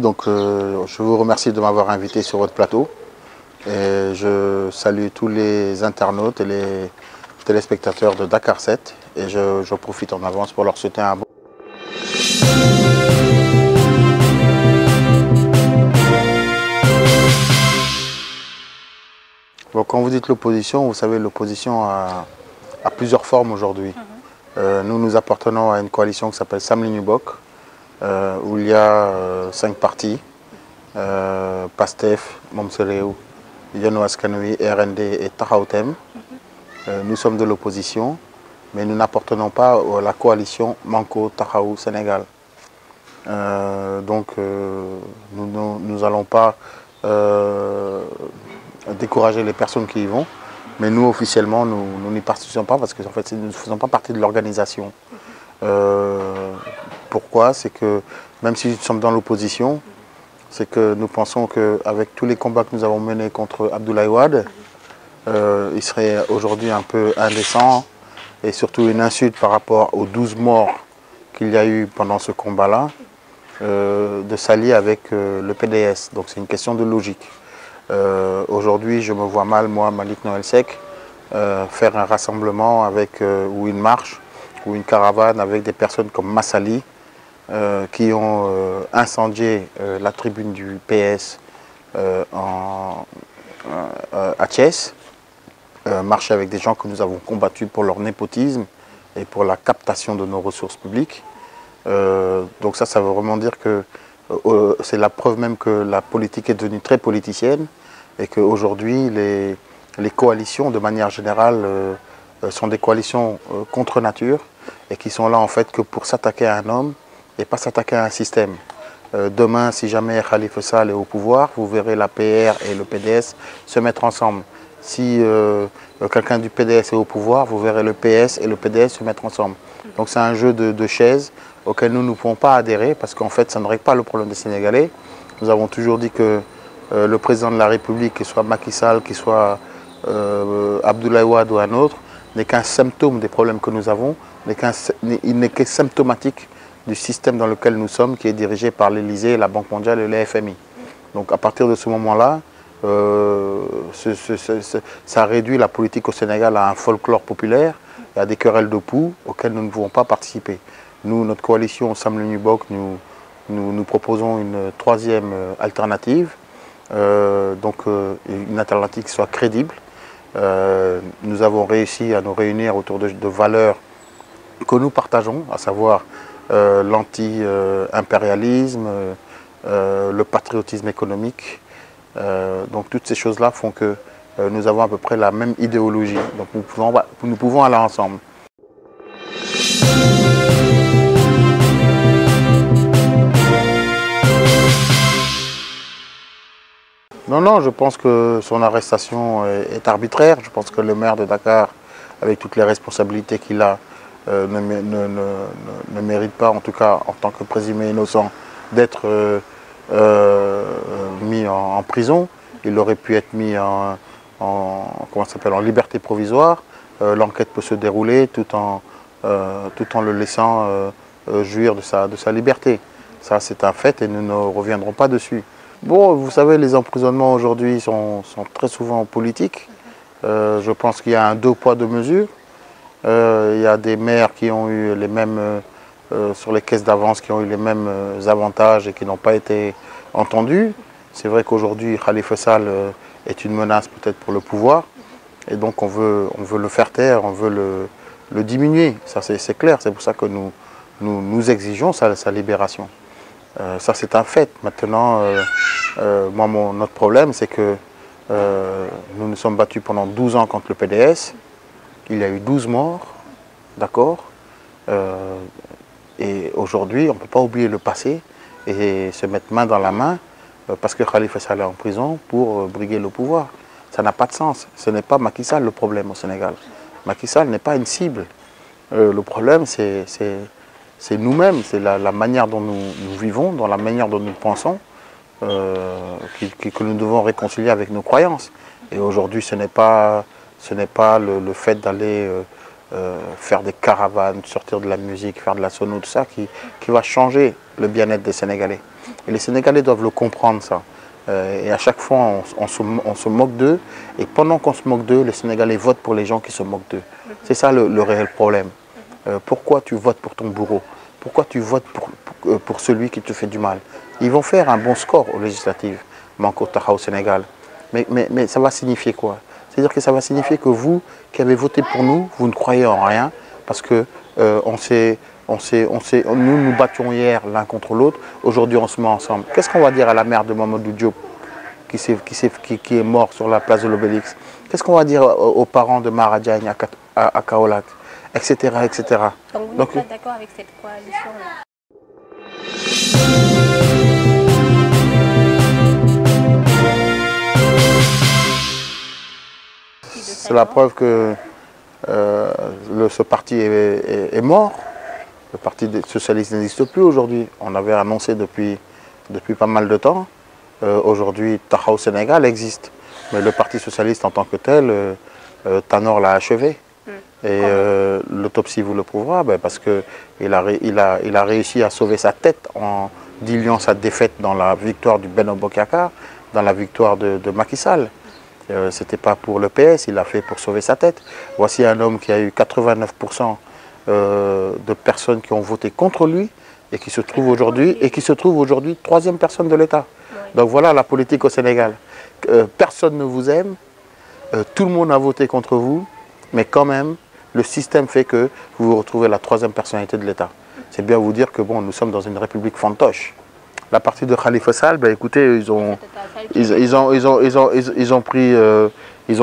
donc je vous remercie de m'avoir invité sur votre plateau. Et je salue tous les internautes et les téléspectateurs de Dakar 7. Et je profite en avance pour leur souhaiter un bon... Bon, quand vous dites l'opposition, vous savez, l'opposition a plusieurs formes aujourd'hui. Nous appartenons à une coalition qui s'appelle Samli Nubok, où il y a 5 partis, PASTEF, Momsereu, Yano Askanui, RND et Tahaoutem. Nous sommes de l'opposition, mais nous n'appartenons pas à la coalition Manko Tahaou Sénégal. Donc nous n'allons pas décourager les personnes qui y vont, mais nous officiellement nous n'y participons pas parce que en fait, nous ne faisons pas partie de l'organisation. Pourquoi? C'est que même si nous sommes dans l'opposition, c'est que nous pensons qu'avec tous les combats que nous avons menés contre Abdoulaye Wade, il serait aujourd'hui un peu indécent et surtout une insulte par rapport aux 12 morts qu'il y a eu pendant ce combat-là, de s'allier avec le PDS. Donc c'est une question de logique. Aujourd'hui, je me vois mal, moi, Malik Noël Seck, faire un rassemblement avec, ou une marche ou une caravane avec des personnes comme Massali qui ont incendié la tribune du PS à Thiès, marcher avec des gens que nous avons combattus pour leur népotisme et pour la captation de nos ressources publiques. Donc ça veut vraiment dire que c'est la preuve même que la politique est devenue très politicienne et qu'aujourd'hui les coalitions de manière générale sont des coalitions contre nature et qui sont là en fait que pour s'attaquer à un homme et pas s'attaquer à un système. Demain, si jamais Khalifa Sall est au pouvoir, vous verrez la PR et le PDS se mettre ensemble. Si quelqu'un du PDS est au pouvoir, vous verrez le PS et le PDS se mettre ensemble. Donc c'est un jeu de chaises auquel nous ne pouvons pas adhérer parce qu'en fait ça ne règle pas le problème des Sénégalais. Nous avons toujours dit que le président de la République, qu'il soit Macky Sall, qu'il soit Abdoulaye Wade ou un autre, n'est qu'un symptôme des problèmes que nous avons, il n'est que symptomatique du système dans lequel nous sommes, qui est dirigé par l'Élysée, la Banque mondiale et le FMI. Donc à partir de ce moment-là, ça réduit la politique au Sénégal à un folklore populaire et à des querelles de poux auxquelles nous ne pouvons pas participer. Nous, notre coalition Samli Nubok, nous proposons une troisième alternative, une alternative qui soit crédible. Nous avons réussi à nous réunir autour de valeurs que nous partageons, à savoir l'anti-impérialisme, le patriotisme économique. Donc toutes ces choses-là font que nous avons à peu près la même idéologie. Donc nous pouvons aller ensemble. Non, je pense que son arrestation est arbitraire. Je pense que le maire de Dakar, avec toutes les responsabilités qu'il a, ne mérite pas, en tout cas en tant que présumé innocent, d'être mis en prison. Il aurait pu être mis en liberté provisoire. L'enquête peut se dérouler tout en le laissant jouir de sa liberté. Ça, c'est un fait et nous ne reviendrons pas dessus. Bon, vous savez, les emprisonnements aujourd'hui sont très souvent politiques. Je pense qu'il y a un 2 poids 2 mesures. Il y a des maires qui ont eu les mêmes, sur les caisses d'avance, qui ont eu les mêmes avantages et qui n'ont pas été entendus. C'est vrai qu'aujourd'hui, Khalifa Sall est une menace peut-être pour le pouvoir. Et donc on veut le faire taire, on veut le diminuer. Ça c'est clair, c'est pour ça que nous exigeons sa libération. Ça c'est un fait. Maintenant, notre problème c'est que nous nous sommes battus pendant 12 ans contre le PDS. Il y a eu 12 morts, d'accord. Et aujourd'hui, on ne peut pas oublier le passé et se mettre main dans la main parce que Khalifa Sall est en prison pour briguer le pouvoir. Ça n'a pas de sens. Ce n'est pas Macky Sall le problème au Sénégal. Macky Sall n'est pas une cible. Le problème, c'est nous-mêmes, c'est la manière dont nous vivons, dans la manière dont nous pensons, que nous devons réconcilier avec nos croyances. Et aujourd'hui, ce n'est pas le fait d'aller faire des caravanes, sortir de la musique, faire de la sono, tout ça, qui va changer le bien-être des Sénégalais. Et les Sénégalais doivent le comprendre, ça. Et à chaque fois, on se moque d'eux. Et pendant qu'on se moque d'eux, les Sénégalais votent pour les gens qui se moquent d'eux. C'est ça le réel problème. Pourquoi tu votes pour ton bourreau? Pourquoi tu votes pour celui qui te fait du mal? Ils vont faire un bon score aux législatives, Manko Taha au Sénégal. Mais ça va signifier quoi? C'est-à-dire que ça va signifier que vous, qui avez voté pour nous, vous ne croyez en rien, parce que nous battions hier l'un contre l'autre, aujourd'hui on se met ensemble. Qu'est-ce qu'on va dire à la mère de Mamadou Diop qui est mort sur la place de l'Obélix? Qu'est-ce qu'on va dire aux parents de Mara Diagne à Kaolack, etc., etc. Donc vous n'êtes pas d'accord avec cette coalition-là? C'est la preuve que ce parti est mort. Le parti socialiste n'existe plus aujourd'hui. On avait annoncé depuis pas mal de temps. Aujourd'hui, Taha au Sénégal existe. Mais le parti socialiste en tant que tel, Tanor l'a achevé. Et l'autopsie vous le prouvera, parce qu'il a réussi à sauver sa tête en diluant sa défaite dans la victoire du Benno Bokk Yakaar, dans la victoire de Macky Sall. Ce n'était pas pour le PS, il l'a fait pour sauver sa tête. Voici un homme qui a eu 89% de personnes qui ont voté contre lui et qui se trouve aujourd'hui troisième personne de l'État. Donc voilà la politique au Sénégal. Personne ne vous aime, tout le monde a voté contre vous, mais quand même, le système fait que vous vous retrouvez la troisième personnalité de l'État. C'est bien vous dire que bon, nous sommes dans une république fantoche. La partie de Khalifa Sall, écoutez, ils ont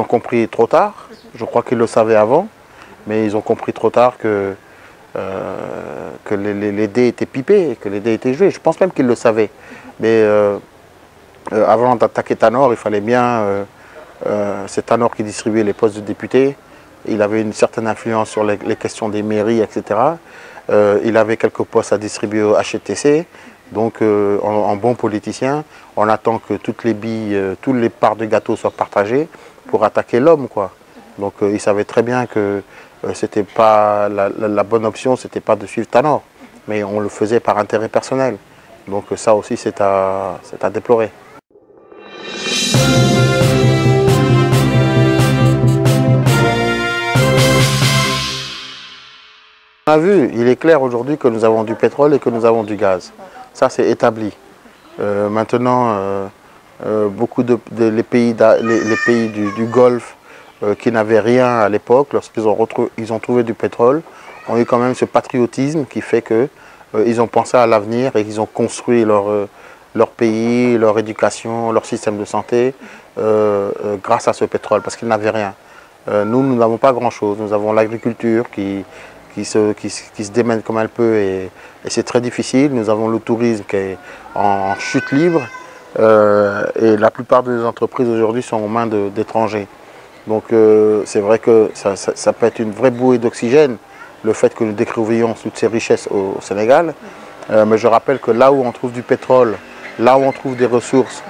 compris trop tard. Je crois qu'ils le savaient avant, mais ils ont compris trop tard que les dés étaient pipés, que les dés étaient joués. Je pense même qu'ils le savaient. Mais avant d'attaquer Tanor, il fallait bien... c'est Tanor qui distribuait les postes de députés. Il avait une certaine influence sur les questions des mairies, etc. Il avait quelques postes à distribuer au HTC. Donc, en bon politicien, on attend que toutes les billes, toutes les parts de gâteau soient partagées pour attaquer l'homme, quoi. Donc, il savait très bien que c'était pas la bonne option, c'était pas de suivre Tanor, mais on le faisait par intérêt personnel. Donc, ça aussi, c'est à déplorer. On a vu, il est clair aujourd'hui que nous avons du pétrole et que nous avons du gaz. Ça, c'est établi. Maintenant, beaucoup les pays du Golfe qui n'avaient rien à l'époque, lorsqu'ils ont trouvé du pétrole, ont eu quand même ce patriotisme qui fait qu'ils ont pensé à l'avenir et qu'ils ont construit leur pays, leur éducation, leur système de santé grâce à ce pétrole, parce qu'ils n'avaient rien. Nous n'avons pas grand-chose. Nous avons l'agriculture qui se démène comme elle peut et c'est très difficile. Nous avons le tourisme qui est en chute libre et la plupart des entreprises aujourd'hui sont aux mains d'étrangers. Donc c'est vrai que ça peut être une vraie bouée d'oxygène, le fait que nous découvrions toutes ces richesses au Sénégal. Mais je rappelle que là où on trouve du pétrole, là où on trouve des ressources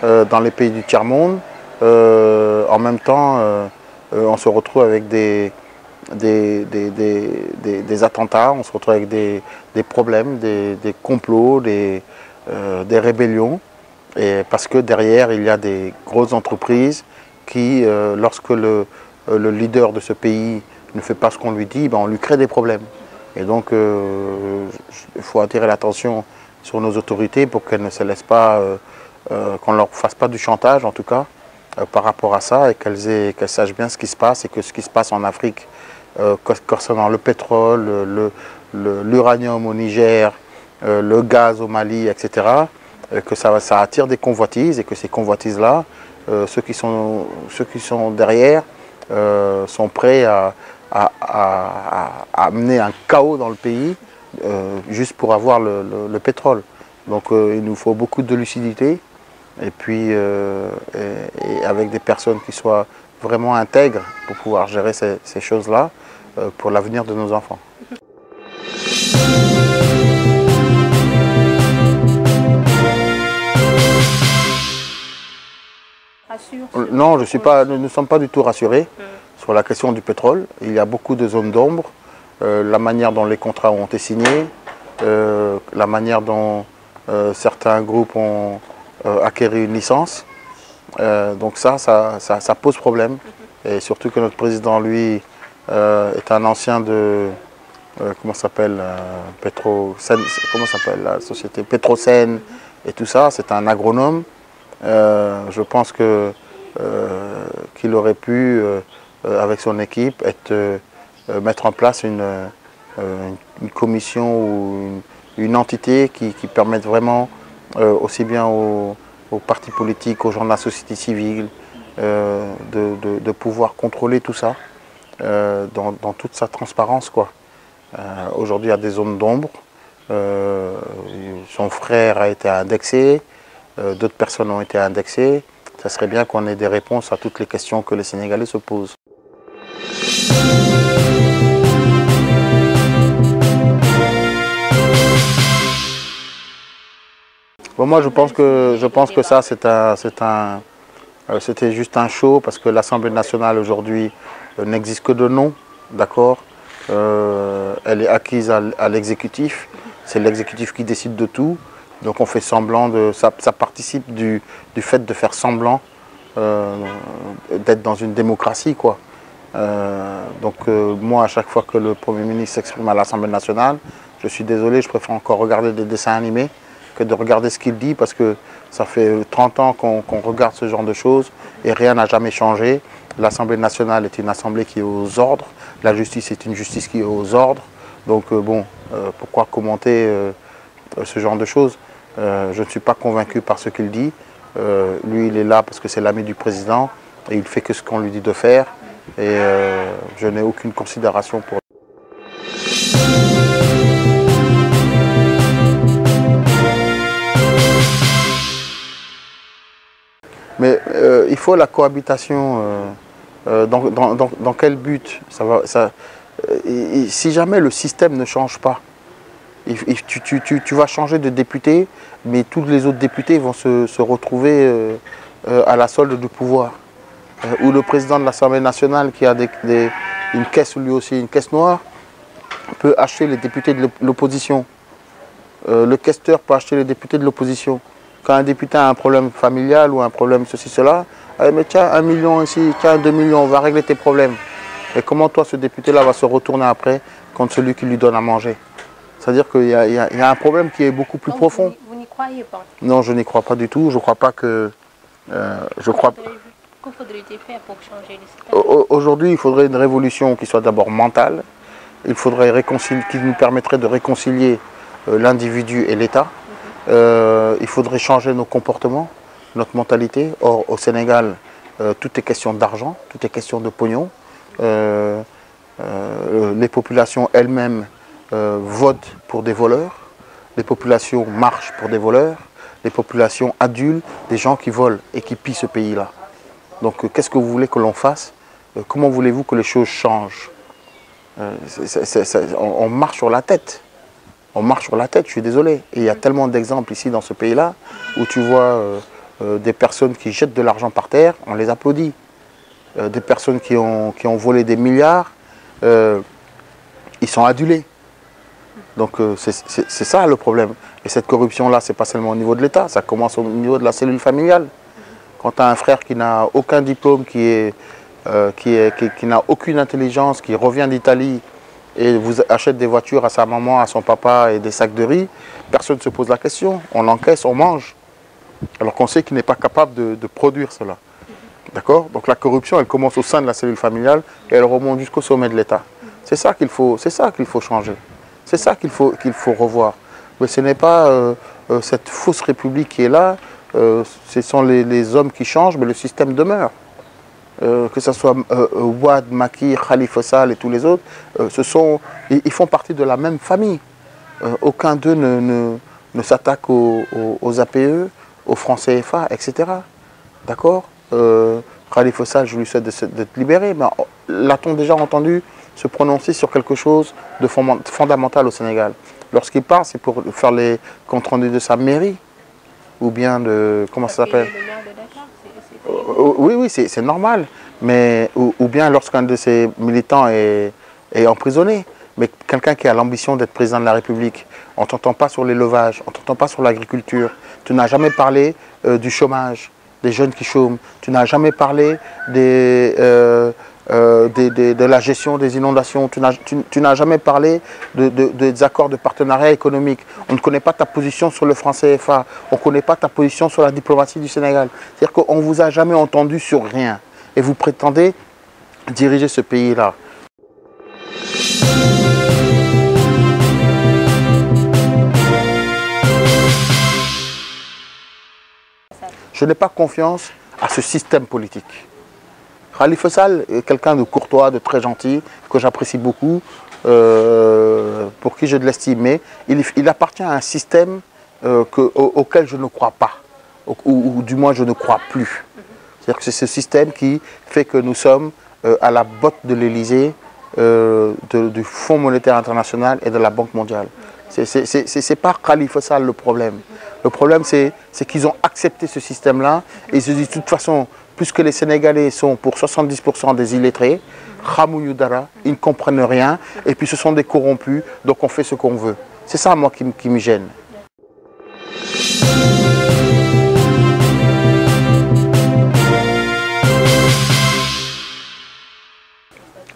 dans les pays du tiers-monde, en même temps on se retrouve avec des attentats, on se retrouve avec des problèmes, des complots, des rébellions, et parce que derrière il y a des grosses entreprises qui, lorsque le leader de ce pays ne fait pas ce qu'on lui dit, on lui crée des problèmes. Et donc il faut attirer l'attention sur nos autorités pour qu'elles ne se laissent pas, qu'on ne leur fasse pas du chantage en tout cas, par rapport à ça, et qu'elles sachent bien ce qui se passe, et que ce qui se passe en Afrique concernant le pétrole, l'uranium au Niger, le gaz au Mali, etc., que ça attire des convoitises, et que ces convoitises-là, ceux qui sont derrière sont prêts à amener un chaos dans le pays juste pour avoir le pétrole. Donc il nous faut beaucoup de lucidité, et puis et avec des personnes qui soient vraiment intègres pour pouvoir gérer ces choses-là pour l'avenir de nos enfants. Non, nous ne sommes pas du tout rassurés. sur la question du pétrole. Il y a beaucoup de zones d'ombre. La manière dont les contrats ont été signés, la manière dont certains groupes ont acquéri une licence. Donc ça pose problème. Et surtout que notre président, lui, est un ancien de... comment s'appelle comment s'appelle la société Petrosen et tout ça. C'est un agronome. Je pense que qu'il aurait pu, avec son équipe, mettre en place une commission ou une entité qui permette vraiment, aussi bien aux partis politiques, aux gens de la société civile, de pouvoir contrôler tout ça dans toute sa transparence, quoi. Aujourd'hui, il y a des zones d'ombre. Son frère a été indexé, d'autres personnes ont été indexées. Ça serait bien qu'on ait des réponses à toutes les questions que les Sénégalais se posent. Bon, moi, je pense que ça, c'était juste un show, parce que l'Assemblée nationale aujourd'hui n'existe que de nom, d'accord. Elle est acquise à l'exécutif. C'est l'exécutif qui décide de tout. Donc on fait semblant de... Ça participe du fait de faire semblant d'être dans une démocratie, quoi. Moi, à chaque fois que le Premier ministre s'exprime à l'Assemblée nationale, je suis désolé, je préfère encore regarder des dessins animés que de regarder ce qu'il dit, parce que ça fait 30 ans qu'on regarde ce genre de choses et rien n'a jamais changé. L'Assemblée nationale est une assemblée qui est aux ordres, la justice est une justice qui est aux ordres. Donc pourquoi commenter ce genre de choses? Je ne suis pas convaincu par ce qu'il dit. Lui, il est là parce que c'est l'ami du président et il fait que ce qu'on lui dit de faire. Et je n'ai aucune considération pour lui. Mais il faut la cohabitation. Dans quel but si jamais le système ne change pas, tu vas changer de député, mais tous les autres députés vont se retrouver à la solde du pouvoir. Ou le président de l'Assemblée nationale, qui a une caisse, lui aussi une caisse noire, peut acheter les députés de l'opposition. Le questeur peut acheter les députés de l'opposition. Quand un député a un problème familial ou un problème ceci, cela, mais tiens, 1 million ici, tiens, 2 millions, on va régler tes problèmes. Et comment toi, ce député-là, va se retourner après contre celui qui lui donne à manger? C'est-à-dire qu'il y a un problème qui est beaucoup plus profond. Vous n'y croyez pas? Non, je n'y crois pas du tout. Je ne crois pas que... Que faudrait-il faire pour changer le système? Aujourd'hui, il faudrait une révolution qui soit d'abord mentale. Il faudrait qui nous permettrait de réconcilier l'individu et l'État. Il faudrait changer nos comportements, notre mentalité. Or, au Sénégal, tout est question d'argent, tout est question de pognon. Les populations elles-mêmes votent pour des voleurs. Les populations marchent pour des voleurs. Les populations adulent des gens qui volent et qui pillent ce pays-là. Donc, qu'est-ce que vous voulez que l'on fasse? Comment voulez-vous que les choses changent? On marche sur la tête. On marche sur la tête, je suis désolé. Et il y a tellement d'exemples ici dans ce pays-là où tu vois des personnes qui jettent de l'argent par terre, on les applaudit. Des personnes qui ont volé des milliards, ils sont adulés. Donc c'est ça le problème. Et cette corruption-là, ce n'est pas seulement au niveau de l'État, ça commence au niveau de la cellule familiale. Quand tu as un frère qui n'a aucun diplôme, qui n'a aucune intelligence, qui revient d'Italie et vous achète des voitures à sa maman, à son papa et des sacs de riz, personne ne se pose la question. On l'encaisse, on mange. Alors qu'on sait qu'il n'est pas capable de produire cela. D'accord? Donc la corruption, elle commence au sein de la cellule familiale et elle remonte jusqu'au sommet de l'État. C'est ça qu'il faut changer. C'est ça qu'il faut revoir. Mais ce n'est pas cette fausse république qui est là. Ce sont les hommes qui changent, mais le système demeure. Que ce soit Wade, Macky, Khalifa Sall et tous les autres, ils font partie de la même famille. Aucun d'eux ne s'attaque aux APE, aux francs CFA, etc. D'accord? Khalifa Sall, je lui souhaite d'être libéré, mais l'a-t-on déjà entendu se prononcer sur quelque chose de fondamental au Sénégal? Lorsqu'il part, c'est pour faire les comptes rendus de sa mairie, ou bien de... Comment ça s'appelle? Oui, c'est normal. ou bien lorsqu'un de ces militants est emprisonné. Mais quelqu'un qui a l'ambition d'être président de la République, on ne t'entend pas sur l'élevage, on ne t'entend pas sur l'agriculture. Tu n'as jamais parlé du chômage, des jeunes qui chôment. Tu n'as jamais parlé de la gestion des inondations. Tu n'as jamais parlé des accords de partenariat économique. On ne connaît pas ta position sur le franc CFA. On ne connaît pas ta position sur la diplomatie du Sénégal. C'est-à-dire qu'on ne vous a jamais entendu sur rien. Et vous prétendez diriger ce pays-là. Je n'ai pas confiance à ce système politique. Khalifa Sall est quelqu'un de courtois, de très gentil, que j'apprécie beaucoup, pour qui j'ai de l'estime. Mais il appartient à un système auquel je ne crois pas, ou du moins je ne crois plus. C'est-à-dire que c'est ce système qui fait que nous sommes à la botte de l'Élysée, du Fonds monétaire international et de la Banque mondiale. Ce n'est pas Khalifa Sall le problème. Le problème, c'est qu'ils ont accepté ce système-là et ils se disent de toute façon, puisque les Sénégalais sont pour 70% des illettrés, Khamou Dara, ils ne comprennent rien et puis ce sont des corrompus, donc on fait ce qu'on veut. C'est ça, moi, qui me gêne.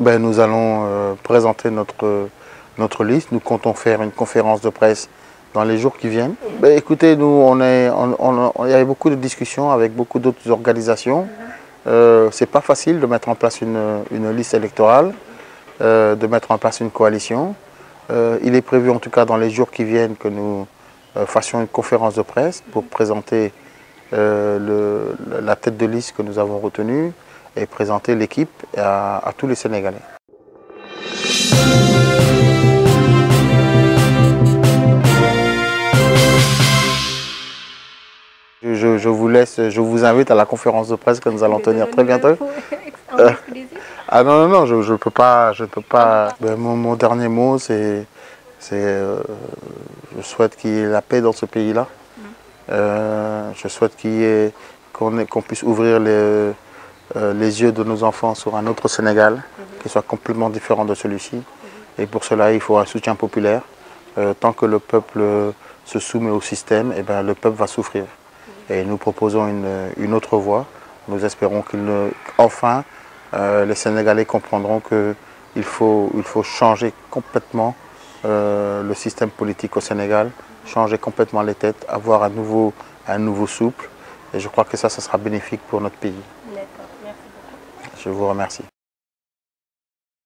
Ben, nous allons présenter notre liste. Nous comptons faire une conférence de presse dans les jours qui viennent. Ben, écoutez, nous, il y a eu beaucoup de discussions avec beaucoup d'autres organisations. C'est pas facile de mettre en place une liste électorale, de mettre en place une coalition. Il est prévu en tout cas dans les jours qui viennent que nous fassions une conférence de presse pour présenter la tête de liste que nous avons retenue et présenter l'équipe à tous les Sénégalais. Je vous laisse, je vous invite à la conférence de presse que nous allons tenir très bientôt. Ah non, je ne peux pas. Ben, mon dernier mot, c'est je souhaite qu'il y ait la paix dans ce pays-là. Je souhaite qu'on puisse ouvrir les yeux de nos enfants sur un autre Sénégal, qui soit complètement différent de celui-ci. Et pour cela, il faut un soutien populaire. Tant que le peuple se soumet au système, eh ben, le peuple va souffrir. Et nous proposons une autre voie. Nous espérons qu'enfin, les Sénégalais comprendront qu'il faut changer complètement le système politique au Sénégal, changer complètement les têtes, avoir un nouveau souffle. Et je crois que ça sera bénéfique pour notre pays. D'accord, merci beaucoup. Je vous remercie.